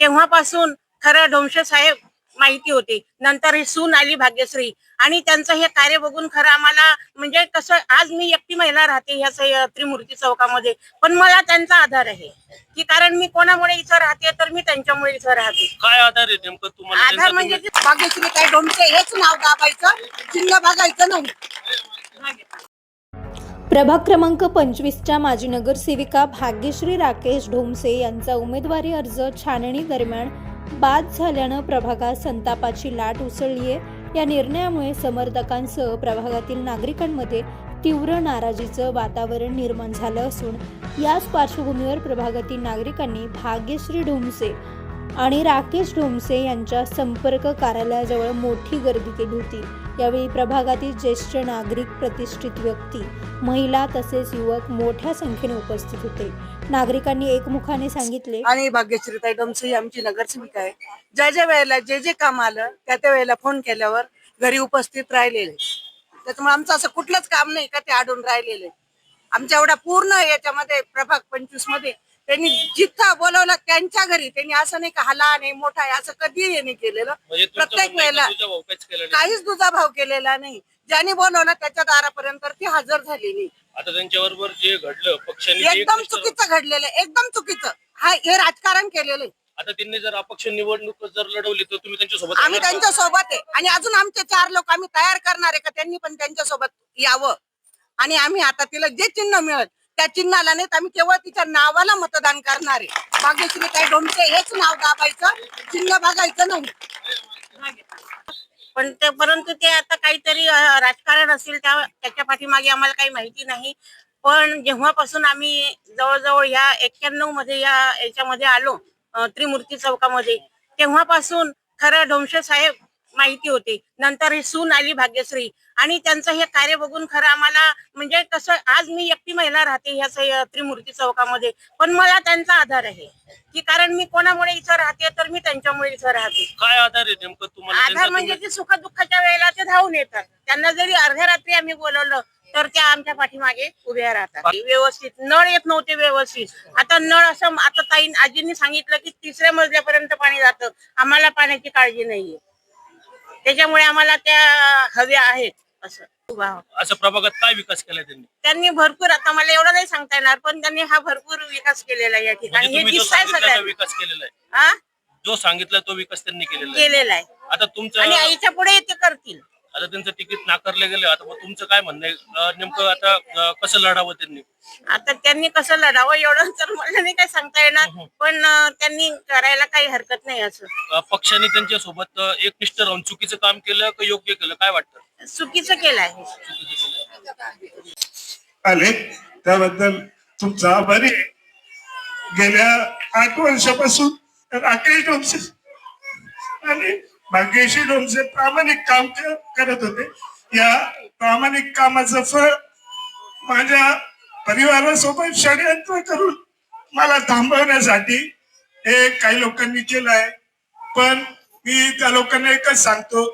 तेव्हापासून खरं ढोमशे साहेब माहिती होते. नंतर ही सून आली भाग्यश्री आणि त्यांचं हे कार्य बघून खरं आम्हाला म्हणजे कसं आज मी एकटी महिला राहते ह्या त्रिमूर्ती चौकामध्ये, पण मला त्यांचा आधार आहे की कारण मी कोणामुळे इथं राहते तर मी त्यांच्यामुळे इथं राहते. काय आधार आहे नेमकं तुम्हाला? आधार म्हणजे भाग्यश्री काय ढोमशे हेच नाव दाबायचं, चिन्ह बघायचं नाही. प्रभाग क्रमांक 25च्या माजी नगरसेविका भाग्यश्री राकेश ढोमसे यांचा उमेदवारी अर्ज छाननी दरम्यान बाद झाल्यानं प्रभागात संतापाची लाट उसळली आहे. या निर्णयामुळे समर्थकांसह प्रभागातील नागरिकांमध्ये तीव्र नाराजीचं वातावरण निर्माण झालं असून याच पार्श्वभूमीवर प्रभागातील नागरिकांनी भाग्यश्री ढोमसे आणि राकेश ढोमसे यांच्या संपर्क कार्यालयाजवळ मोठी गर्दी केली होती. यावेळी प्रभागातील ज्येष्ठ नागरिक, प्रतिष्ठित व्यक्ती, महिला तसेच युवक मोठ्या संख्येने उपस्थित होते. नागरिकांनी एकमुखाने सांगितले आणि भाग्यश्रीताई ढोमसे आमची नगरसेविका आहे. ज्या वेळेला जे काम आलं त्या वेळेला फोन केल्यावर घरी उपस्थित राहिलेले. त्याच्यामुळे आमचं असं कुठलंच काम नाही का ते अडून राहिलेले. आमच्या एवढ्या पूर्ण याच्यामध्ये प्रभाग 25 मध्ये त्यांनी जिथं बोलवलं त्यांच्या घरी त्यांनी असं नाही का हा लहान आहे मोठा आहे असं कधी यांनी केलेलं. प्रत्येक वेळेला काहीच दुजाभाव केलेला नाही. ज्यांनी बोलवलं त्याच्या दारापर्यंत ती हजर झालेली. आता त्यांच्याबरोबर जे घडलं पक्षाने एकदम चुकीचं घडलेलं, एकदम चुकीचं. हे राजकारण केलेलं. आता त्यांनी जर अपक्ष निवडणूक जर लढवली तर तुम्ही त्यांच्यासोबत? आम्ही त्यांच्या सोबत आहे आणि अजून आमचे 4 लोक आम्ही तयार करणार आहे का त्यांनी पण त्यांच्या सोबत यावं. आणि आम्ही आता तिला जे चिन्ह मिळत त्या चिन्हाला नाही आम्ही केवळ तिच्या नावाला मतदान करणार आहे. भाग्यश्री काय ढोमशे हेच नाव दाबायचं, चिन्ह बघायचं नाही. पण ते परंतु ते आता काहीतरी राजकारण असेल त्याच्या पाठीमागे आम्हाला काही माहिती नाही. पण जेव्हापासून आम्ही जवळजवळ या 91 मध्ये याच्यामध्ये आलो त्रिमूर्ती चौकामध्ये, तेव्हापासून खरं ढोमशे साहेब माहिती होते. नंतर ही सून आली भाग्यश्री आणि त्यांचं हे कार्य बघून खरं आम्हाला म्हणजे कसं आज मी एकटी महिला राहते ह्या त्रिमूर्ती चौकामध्ये, पण मला त्यांचा आधार आहे की कारण मी कोणामुळे इथं राहते तर मी त्यांच्यामुळे इथं राहते. काय आधार आहे नेमकं तुम्हाला? आधार म्हणजे की सुख दुःखाच्या वेळेला ते धावून येतात. त्यांना जरी अर्ध्या रात्री आम्ही बोलवलं तर त्या आमच्या पाठीमागे उभ्या राहतात. व्यवस्थित नळ येत नव्हते व्यवस्थित. आता नळ असं आता आजींनी सांगितलं की 3ऱ्या मजल्यापर्यंत पाणी जातं. आम्हाला पाण्याची काळजी नाहीये. त्याच्यामुळे आम्हाला त्या हव्या आहेत. असं प्रभागात काय विकास केलाय त्यांनी भरपूर, आता मला एवढं नाही सांगता येणार पण त्यांनी हा भरपूर विकास केलेला या ठिकाणी. हे दिसतंय सगळ्यांना. विकास केलेला आहे जो सांगितला तो विकास त्यांनी केलेला आहे. आता तुमचं आणि आईच्या पुढे ते करतील. आता त्यांचं तिकीट नाकारले गेले. आता मग तुमचं काय म्हणणं आहे नेमकं आता कसं लढावं त्यांनी? आता त्यांनी कसं लढावं एवढं तर मला नाही काय सांगता येणार. पण त्यांनी करायला काही हरकत नाही. असं पक्षाने त्यांच्या सोबत एकनिष्ठ राहून चुकीचं काम केलं का योग्य केलं काय वाटतं? चुकीचं केलं आहे. आले त्याबद्दल तुमचा आभारी. गेल्या 8 वर्षापासून राकेश ढोमसे आणि भाग्यश्री ढोमसे प्रामाणिक काम करत होते. या प्रामाणिक कामाचं फळ माझ्या परिवारासोबत षडयंत्र करून मला थांबवण्यासाठी हे काही लोकांनी केलं आहे. पण मी त्या लोकांना एकच सांगतो,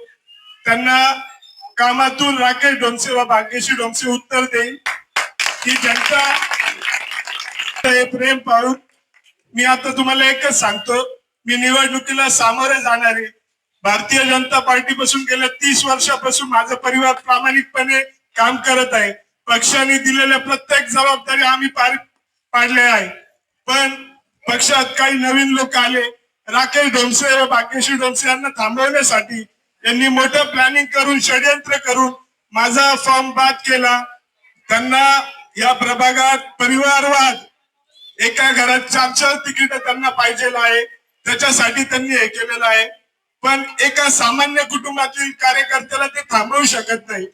त्यांना कामातून राकेश ढोमसे व भाग्यश्री ढोमसे उत्तर देईल की जनता हे प्रेम पाहून. मी आता तुम्हाला एकच सांगतो, मी निवडणुकीला सामोरे जाणार आहे. भारतीय जनता पार्टी पासून गेल्या 30 वर्षापासून माझा परिवार प्रामाणिकपणे काम करत आहे. पक्षाने दिलेल्या प्रत्येक जबाबदारी आम्ही पाडल्या आहे. पण पक्षात काही नवीन लोक आले. राकेश ढोमसे व भाग्यश्री ढोमसे यांना थांबवण्यासाठी यांनी मोठं प्लॅनिंग करून षडयंत्र करून माझा फॉर्म बाद केला. त्यांना या प्रभागात परिवारवाद, एका घरात 4 तिकीट त्यांना पाहिजे आहे, त्याच्यासाठी त्यांनी हे केलेलं आहे. पण एका सामान्य कुटुंबातील कार्यकर्त्याला ते थांबवू शकत नाही.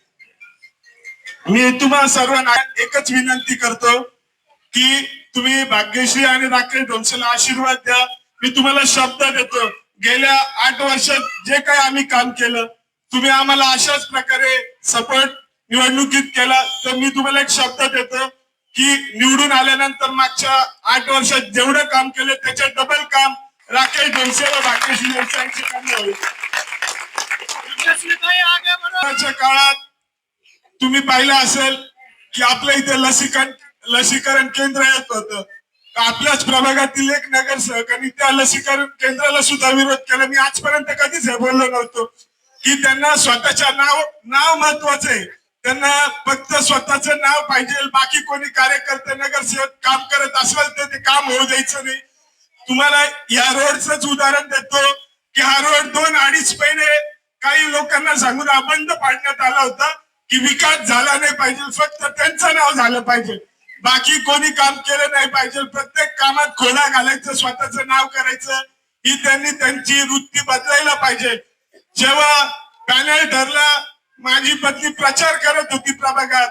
मी तुम्हाला सर्वांना एकच विनंती करतो की तुम्ही भाग्यश्री आणि राकेश ढोमसेला आशीर्वाद द्या. मी तुम्हाला शब्द देतो, गेल्या 8 वर्षात जे काही आम्ही काम केलं तुम्ही आम्हाला अशाच प्रकारे सपोर्ट निवडणुकीत केला तर मी तुम्हाला एक शब्द देतो की निवडून आल्यानंतर मागच्या 8 वर्षात जेवढं काम केलं त्याच्या डबल काम राकेश ढोमसे व भाग्यश्री ढोमसे यांचे काम होईल. काळात तुम्ही पाहिलं असेल की आपल्या इथे लसीकरण केंद्र येत होतं. आपल्याच प्रभागातील एक नगरसेवकांनी त्या लसीकरण केंद्राला सुद्धा विरोध केला. मी आजपर्यंत कधीच हे बोललो नव्हतो की त्यांना स्वतःच्या नाव महत्वाचं आहे. त्यांना फक्त स्वतःचं नाव पाहिजे. बाकी कोणी कार्यकर्ते नगरसेवक काम करत असेल तर ते काम होऊ द्यायचं नाही. तुम्हाला या रोडच उदाहरण देतो की हा रोड 2-2.5 महिने काही लोकांना सांगून बंद पाडण्यात आला होता की विकास झाला नाही पाहिजे, फक्त त्यांचं नाव झालं पाहिजे, बाकी कोणी काम केलं नाही पाहिजे. प्रत्येक कामात खोडा घालायचं, स्वतःचं नाव करायचं, ही त्यांनी त्यांची वृत्ती बदलायला पाहिजे. जेव्हा पॅनल ठरला, माझी पत्नी प्रचार करत होती प्रभागात,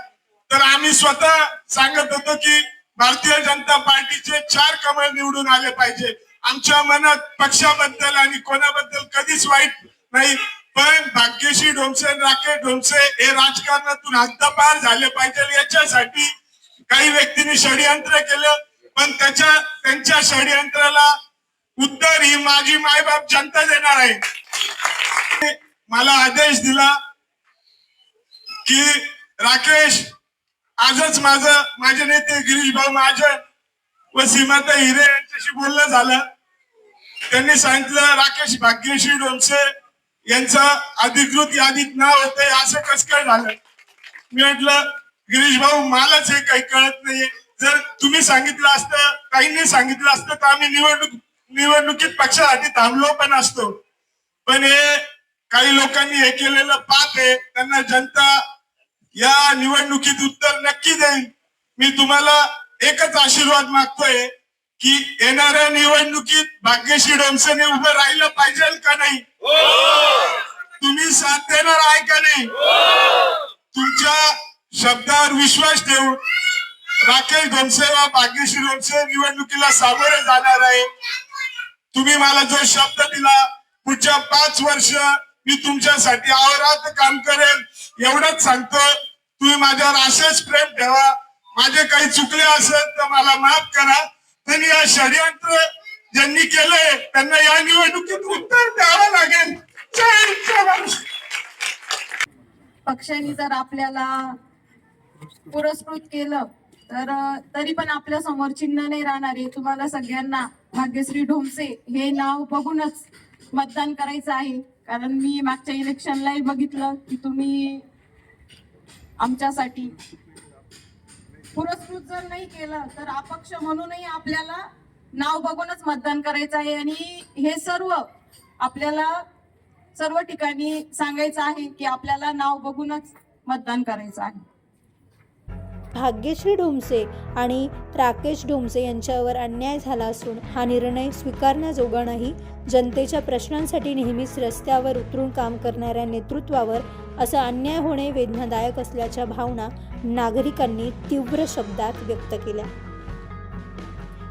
तर आम्ही स्वतः सांगत होतो की भारतीय जनता पार्टीचे 4 कमळ निवडून आले पाहिजे. आमच्या मनात पक्षाबद्दल आणि कोणाबद्दल कधीच वाईट नाही, पण भाग्यश्री ढोमसे, राकेश ढोमसे हे राजकारणातून हद्दपार झाले पाहिजे याच्यासाठी काही व्यक्तींनी षडयंत्र केलं. पण त्यांच्या षडयंत्राला उत्तर ही माझी मायबाप जनता देणार आहे. मला आदेश दिला की राकेश, आजच माझे नेते गिरीश भाऊ महाजन व सीमाता हिरे यांच्याशी बोलणं झालं. त्यांनी सांगितलं राकेश भाग्यश्री ढोमसे यांचं अधिकृत यादीत नाव होते, असं कसं काय झालं. मी म्हटलं गिरीश भाऊ, मलाच हे काही कळत नाहीये. जर तुम्ही सांगितलं असतं, काहींनी सांगितलं असतं तर आम्ही निवडणुकीत पक्षासाठी थांबलो पण असतो. पण हे काही लोकांनी हे केलेलं पाप आहे. त्यांना जनता या निवडणुकीत उत्तर नक्की देईल. मी तुम्हाला एकच आशीर्वाद मागतोय की येणाऱ्या निवडणुकीत भाग्यश्री ढोमसेने उभं राहिलं पाहिजे का नाही? तुम्ही साथ देणार आहे का नाही? तुमच्या शब्दावर विश्वास ठेवून राकेश ढोमसे व भाग्यश्री ढोमसे निवडणुकीला सामोरे जाणार आहे. तुम्ही मला जो शब्द दिला, पुढच्या 5 वर्ष मी तुमच्यासाठी अहोरात्र काम करेल, एवढंच सांगतो. तुम्ही माझ्यावर असेच प्रेम ठेवा. माझे काही चुकले असेल तर मला माफ करा. पण या षडयंत्र ज्यांनी केलंय त्यांना या निवडणुकीत उत्तर द्यावं लागेल. पक्षाने जर आपल्याला पुरस्कृत केलं तर तरी पण आपल्या समोर चिन्ह नाही राहणार आहे. तुम्हाला सगळ्यांना भाग्यश्री ढोमसे हे नाव बघूनच मतदान करायचं आहे. कारण मी मागच्या इलेक्शनलाही बघितलं की तुम्ही आमच्यासाठी पुरस्कृत जर नाही केलं तर अपक्ष म्हणूनही आपल्याला नाव बघूनच मतदान करायचं आहे. आणि हे आपल्याला सर्व ठिकाणी सांगायचं आहे की आपल्याला नाव बघूनच मतदान करायचं आहे. भाग्यश्री ढोमसे आणि राकेश ढोमसे यांच्यावर अन्याय झाला असून हा निर्णय स्वीकारण्याजोगा नाही. जनतेच्या प्रश्नांसाठी नेहमीच रस्त्यावर उतरून काम करणाऱ्या नेतृत्वावर असा अन्याय होणे वेदनादायक असल्याच्या भावना नागरिकांनी तीव्र शब्दात व्यक्त केल्या.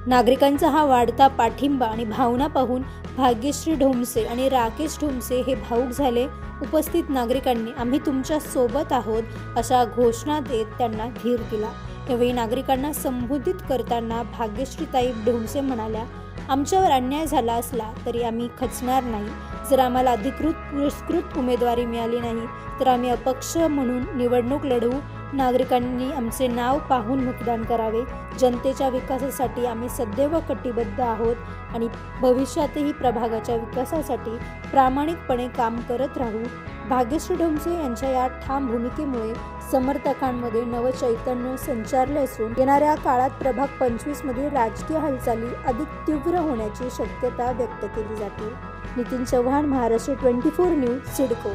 नागरिकांचा हा वाढता पाठिंबा आणि भावना पाहून भाग्यश्री ढोमसे आणि राकेश ढोमसे हे भावूक झाले. उपस्थित नागरिकांनी आम्ही तुमच्या सोबत आहोत अशा घोषणा देत त्यांना धीर दिला. यावेळी नागरिकांना संबोधित करताना भाग्यश्रीताई ढोमसे म्हणाल्या, आमच्यावर अन्याय झाला असला तरी आम्ही खचणार नाही. जर आम्हाला अधिकृत पुरस्कृत उमेदवारी मिळाली नाही तर आम्ही अपक्ष म्हणून निवडणूक लढवू. नागरिकांनी आमचे नाव पाहून मतदान करावे. जनतेच्या विकासासाठी आम्ही सदैव कटिबद्ध आहोत आणि भविष्यातही प्रभागाच्या विकासासाठी प्रामाणिकपणे काम करत राहू. भाग्यश्री ढोमसे यांच्या या ठाम भूमिकेमुळे समर्थकांमध्ये नवचैतन्य संचारले असून येणाऱ्या काळात प्रभाग 25 मध्ये राजकीय हालचाली अधिक तीव्र होण्याची शक्यता व्यक्त केली जाते. नितीन चव्हाण, महाराष्ट्र 24 न्यूज, सिडको.